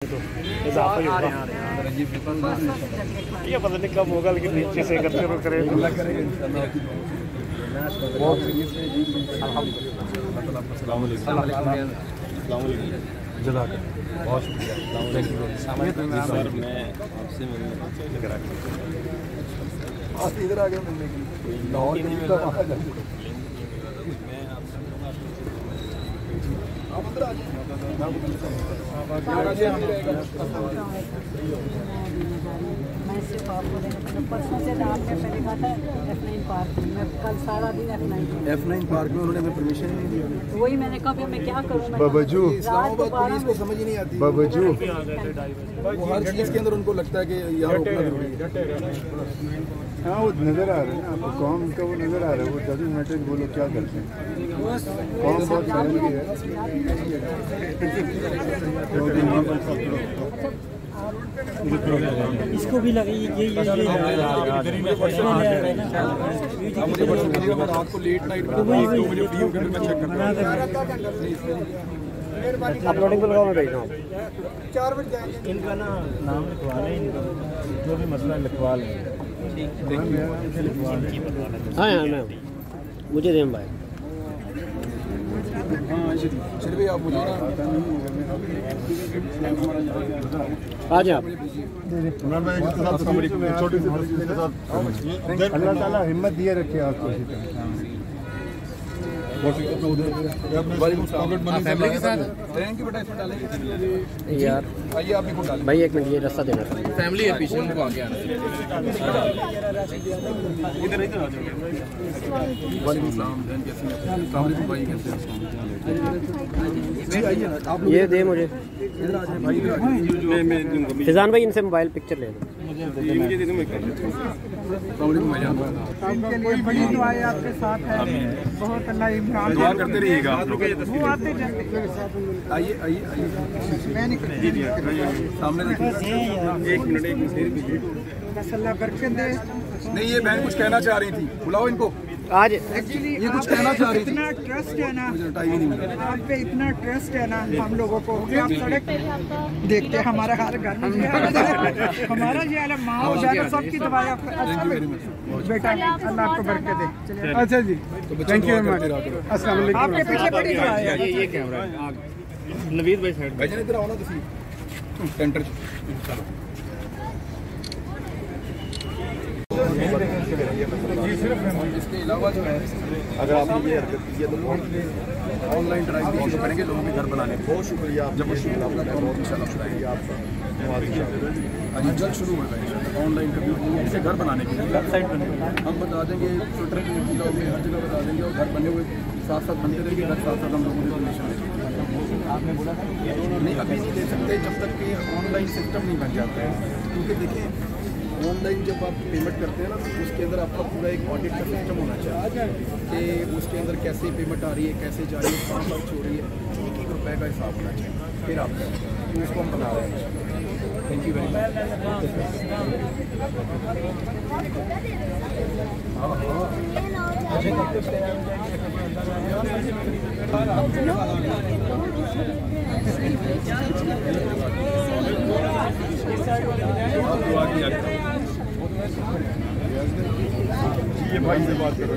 तो इजाफा ही होगा। ये पता नहीं कब होगा, लेकिन नीचे से करते हुए करें बहुत शुक्रिया। इधर आ गया मिलने के मैं सिर्फ आपको परसों से आपने पहले कहा था F9 पार्क में, मैं कल सारा दिन F9 पार्क में उन्होंने परमिशन नहीं दी। वही मैंने कहा मैं क्या करूँ, बाबूजू पुलिस को समझ ही नहीं आती। बाबूजू वो हर चीज़ के अंदर उनको लगता है कि यहाँ रोकना जरूरी है। हाँ वो नज़र आ रहा है ना आपको, कौम का वो नज़र आ रहा है। वो डजंट मैटर वो लोग क्या करते हैं। कौम बहुत फ्रेंडली है। इसको भी लगी ये रात को लेट नाइट अपलोडिंग पर लगाओ, मैं भेज रहा हूँ। 4 बजे जाएंगे। इनका ना नाम लिखवा लें, जो भी मसला लिखवा लें। हाँ यार मैं मुझे दें भाई। चलिए भाई आप मुझे आ जाए आप। अल्लाह ताला हिम्मत दिए रखे आपको इसी तरह। फैमिली के साथ ट्रेन की बटा इसमें डालेंगे यार। आइए आप भी को डालें भाई एक मिनट, ये रास्ता देना। फैमिली है पीछे, उनको आगे आना। इधर इधर आ जाओ। वालेकुम सलाम कैसे हैं? अस्सलाम वालेकुम भाई, कैसे हैं? जी आइए आप लोग ये दे मुझे। इधर आ जाए भाई, इधर आ जाए। मैं दूंगा। फिजान भाई इनसे मोबाइल पिक्चर ले लो। मुझे दे दो, मैं कर देता हूं। अस्सलाम वालेकुम भाई, आपके लिए बड़ी दुआएं आपके साथ है। बहुत अल्लाह इम्तिहान दुआ करते रहिएगा आप लोग। वो आते जाते। आइए आइए आइए, मैं नहीं सामने देखिए। एक मिनट बस अल्लाह बरकत दे। नहीं, ये बहन कुछ कहना चाह रही थी, बुलाओ इनको। आज एक्चुअली ये कुछ कहना चाह रही थी। इतना ट्रस्ट है ना, मुझे टाइम ही नहीं मिला। आप पे इतना ट्रस्ट है ना हम लोगों को कि आप सड़क देखते हैं हमारा हाल घर में हमारा ये हाल है। माँ और बहन सबकी दवाई अच्छा बेटा, अल्लाह आपको बरकत दे। अच्छा जी, थैंक यू वेरी मच। अस्सलाम वालेकुम। आपके पीछे बड़ी दुआ है। ये कैमरा है। नवीद भाई साइड। भाई जान इधर आओ ना, तुसी सेंटर इसके अलावा जो है, अगर आपने ये हरकत की है तो ऑनलाइन ड्राइव भी शुरू करेंगे लोगों के घर बनाने। बहुत शुक्रिया जब शुक्रिया आपका, बहुत इंशाल्लाह आपका अभी जल्द शुरू होगा ऑनलाइन से घर बनाने के लिए। वेबसाइट हम बता देंगे, ट्विटर में हर जगह बता देंगे, और घर बने हुए साथ साथ बनते रहेंगे। घर साथ साथ हम लोगों को डोनेशन आपने बोला नहीं, अभी नहीं दे सकते जब तक कि ऑनलाइन सिस्टम नहीं बन जाता है। क्योंकि देखिए ऑनलाइन जब आप पेमेंट करते हैं ना, तो उसके अंदर आपका पूरा एक ऑडिट का सिस्टम होना चाहिए कि उसके अंदर कैसे पेमेंट आ रही है, कैसे जा रही है, कहाँ खर्च हो रही है, एक एक रुपये का हिसाब होना चाहिए। फिर आप तो उसको हम बना रहे हैं। Thank you very much. ये भाई से बात करो।